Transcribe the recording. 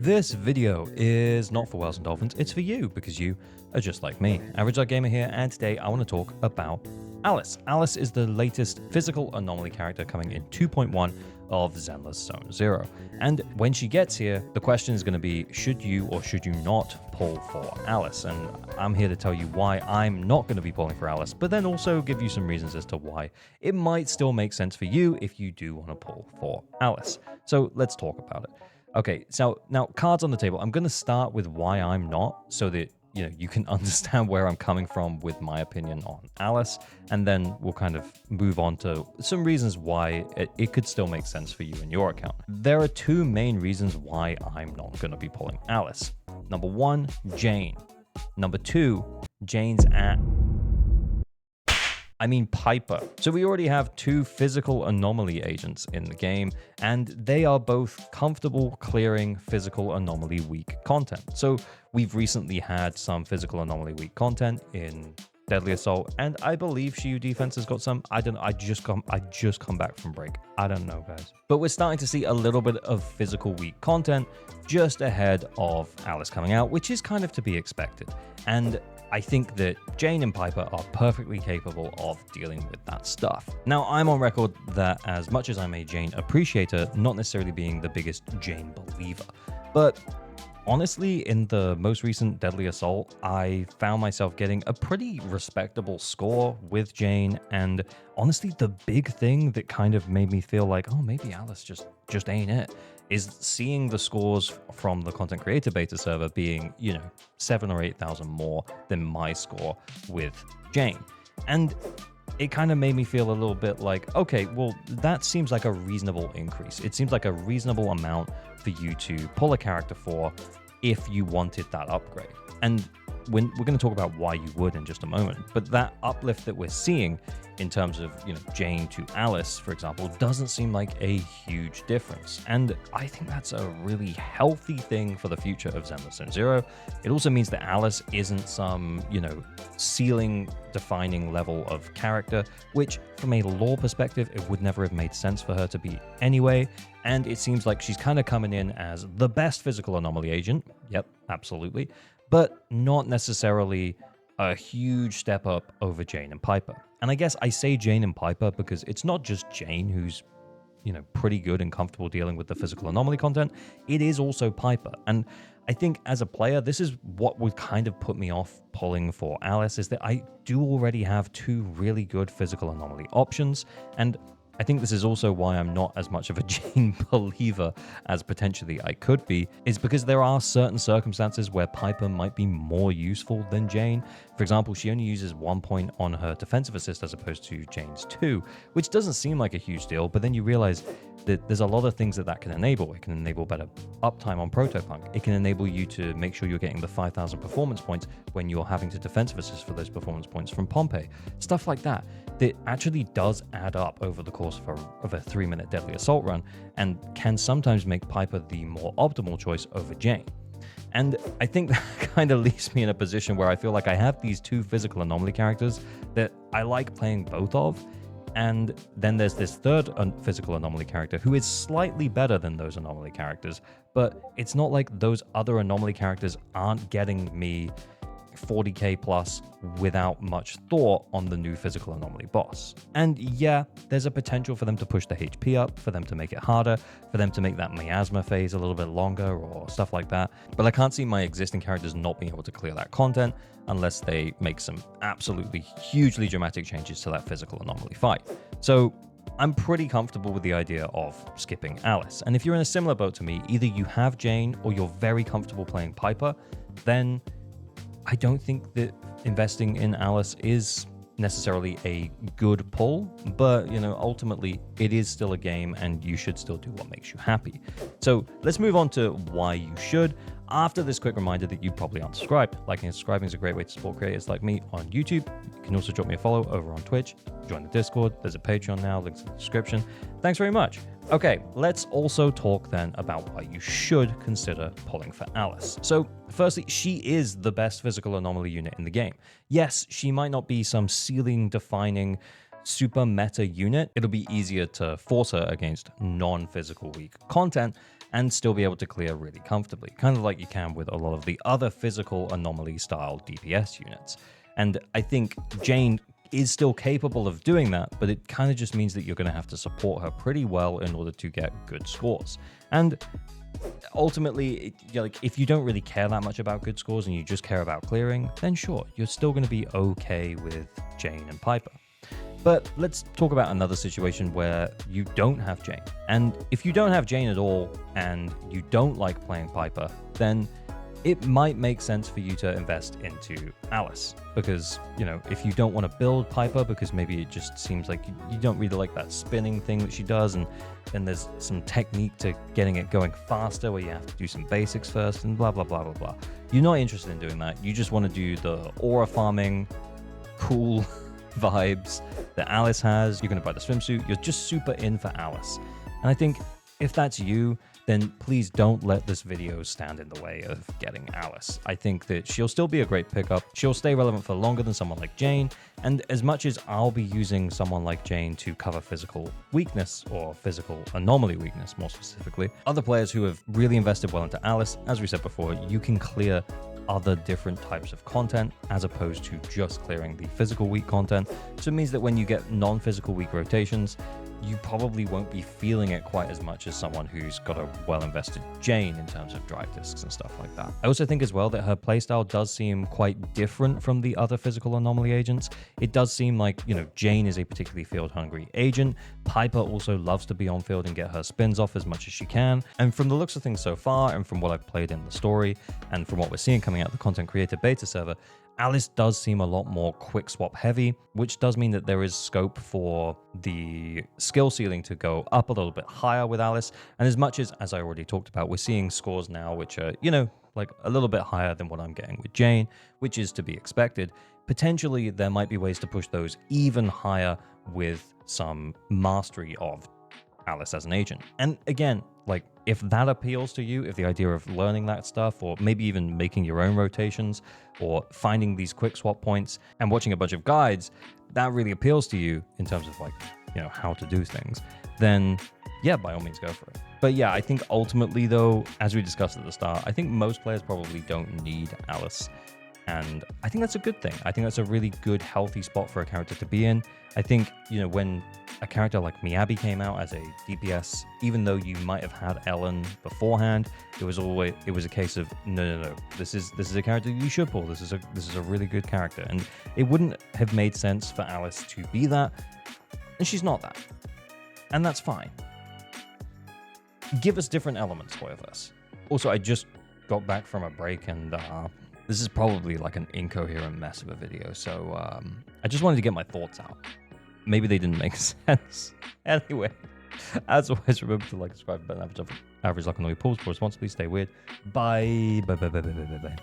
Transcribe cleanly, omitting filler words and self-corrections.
This video is not for whales and dolphins, it's for you because you are just like me. Average Gamer here, and today I want to talk about Alice. Alice is the latest physical anomaly character coming in 2.1 of Zenless Zone 0. And when she gets here, the question is going to be, should you or should you not pull for Alice? And I'm here to tell you why I'm not going to be pulling for Alice, but then also give you some reasons as to why it might still make sense for you if you do want to pull for Alice. So let's talk about it. Okay, so now cards on the table. I'm going to start with why I'm not, so that you can understand where I'm coming from with my opinion on Alice, and then we'll kind of move on to some reasons why it could still make sense for you in your account. There are two main reasons why I'm not going to be pulling Alice. Number one, Jane. Number two, Jane's Piper. So we already have two physical anomaly agents in the game, and they are both comfortable clearing physical anomaly weak content. So we've recently had some physical anomaly weak content in Deadly Assault, and I believe Shiyu Defense has got some. I just come back from break. I don't know, guys. But we're starting to see a little bit of physical weak content just ahead of Alice coming out, which is kind of to be expected. And I think that Jane and Piper are perfectly capable of dealing with that stuff. Now, I'm on record that as much as I'm a Jane appreciator, not necessarily being the biggest Jane believer, but honestly, in the most recent Deadly Assault, I found myself getting a pretty respectable score with Jane, and honestly, the big thing that kind of made me feel like, oh, maybe Alice just ain't it, is seeing the scores from the content creator beta server being, 7,000 or 8,000 more than my score with Jane. And it kind of made me feel a little bit like, okay, well, that seems like a reasonable increase. It seems like a reasonable amount for you to pull a character for if you wanted that upgrade. And we're going to talk about why you would in just a moment, but that uplift that we're seeing in terms of, Jane to Alice, for example, doesn't seem like a huge difference. And I think that's a really healthy thing for the future of Zenless Zone 0. It also means that Alice isn't some, ceiling-defining level of character, which, from a lore perspective, it would never have made sense for her to be anyway. And it seems like she's kind of coming in as the best physical anomaly agent. Yep, absolutely. But not necessarily a huge step up over Jane and Piper. And I guess I say Jane and Piper because it's not just Jane who's, pretty good and comfortable dealing with the physical anomaly content. It is also Piper. And I think as a player, this is what would kind of put me off pulling for Alice, is that I do already have two really good physical anomaly options. And I think this is also why I'm not as much of a Jane believer as potentially I could be, is because there are certain circumstances where Piper might be more useful than Jane. For example, she only uses 1 point on her defensive assist as opposed to Jane's 2, which doesn't seem like a huge deal, but then you realize that there's a lot of things that can enable. It can enable better uptime on Protopunk. It can enable you to make sure you're getting the 5,000 performance points when you're having to defensive assist for those performance points from Pompeii. Stuff like that actually does add up over the course of a 3-minute Deadly Assault run, and can sometimes make Piper the more optimal choice over Jane. And I think that kind of leaves me in a position where I feel like I have these two physical anomaly characters that I like playing both of, and then there's this third physical anomaly character who is slightly better than those anomaly characters, but it's not like those other anomaly characters aren't getting me 40k plus without much thought on the new physical anomaly boss. And yeah, there's a potential for them to push the HP up, for them to make it harder, for them to make that miasma phase a little bit longer or stuff like that. But I can't see my existing characters not being able to clear that content unless they make some absolutely hugely dramatic changes to that physical anomaly fight. So I'm pretty comfortable with the idea of skipping Alice. And if you're in a similar boat to me, either you have Jane or you're very comfortable playing Piper, then I don't think that investing in Alice is necessarily a good pull, but ultimately it is still a game and you should still do what makes you happy. So let's move on to why you should, after this quick reminder that you probably aren't subscribed. Liking and subscribing is a great way to support creators like me on YouTube. You can also drop me a follow over on Twitch, join the Discord, there's a Patreon now, links in the description. Thanks very much. Okay, let's also talk then about why you should consider pulling for Alice. So firstly, she is the best physical anomaly unit in the game. Yes, she might not be some ceiling-defining super meta unit. It'll be easier to force her against non-physical weak content, and still be able to clear really comfortably, kind of like you can with a lot of the other physical anomaly style DPS units. And I think Jane is still capable of doing that, but it kind of just means that you're going to have to support her pretty well in order to get good scores. And ultimately, like, if you don't really care that much about good scores and you just care about clearing, then sure, you're still going to be okay with Jane and Piper. But let's talk about another situation where you don't have Jane. And if you don't have Jane at all and you don't like playing Piper, then it might make sense for you to invest into Alice. Because, you know, if you don't want to build Piper because maybe it just seems like you don't really like that spinning thing that she does, and then there's some technique to getting it going faster where you have to do some basics first and blah, blah, blah, blah, blah. You're not interested in doing that. You just want to do the aura farming, cool vibes that Alice has. You're going to buy the swimsuit. You're just super in for Alice. And I think if that's you, then please don't let this video stand in the way of getting Alice. I think that she'll still be a great pickup. She'll stay relevant for longer than someone like Jane. And as much as I'll be using someone like Jane to cover physical weakness, or physical anomaly weakness more specifically, other players who have really invested well into Alice, as we said before, you can clear other different types of content as opposed to just clearing the physical weak content. So it means that when you get non-physical weak rotations, you probably won't be feeling it quite as much as someone who's got a well-invested Jane in terms of drive discs and stuff like that. I also think as well that her playstyle does seem quite different from the other physical anomaly agents. It does seem like, you know, Jane is a particularly field-hungry agent. Piper also loves to be on field and get her spins off as much as she can. And from the looks of things so far, and from what I've played in the story, and from what we're seeing coming out of the content creator beta server, Alice does seem a lot more quick swap heavy, which does mean that there is scope for the skill ceiling to go up a little bit higher with Alice. And as much as I already talked about, we're seeing scores now which are, you know, like a little bit higher than what I'm getting with Jane, which is to be expected. Potentially, there might be ways to push those even higher with some mastery of Alice as an agent. And again, like, if that appeals to you, if the idea of learning that stuff, or maybe even making your own rotations, or finding these quick swap points and watching a bunch of guides, that really appeals to you in terms of, like, you know, how to do things, then yeah, by all means go for it. But yeah, I think ultimately though, as we discussed at the start, I think most players probably don't need Alice. And I think that's a good thing. I think that's a really good, healthy spot for a character to be in. I think, you know, when a character like Miyabi came out as a DPS, even though you might have had Ellen beforehand, it was a case of no. This is a character you should pull. This is a really good character, and it wouldn't have made sense for Alice to be that, and she's not that, and that's fine. Give us different elements, Hoyoverse. Also, I just got back from a break, and this is probably like an incoherent mess of a video, so I just wanted to get my thoughts out. Maybe they didn't make sense. Anyway, as always, remember to like, subscribe, button, average luck on all your pulls. Responsibly, stay weird. Bye. Bye.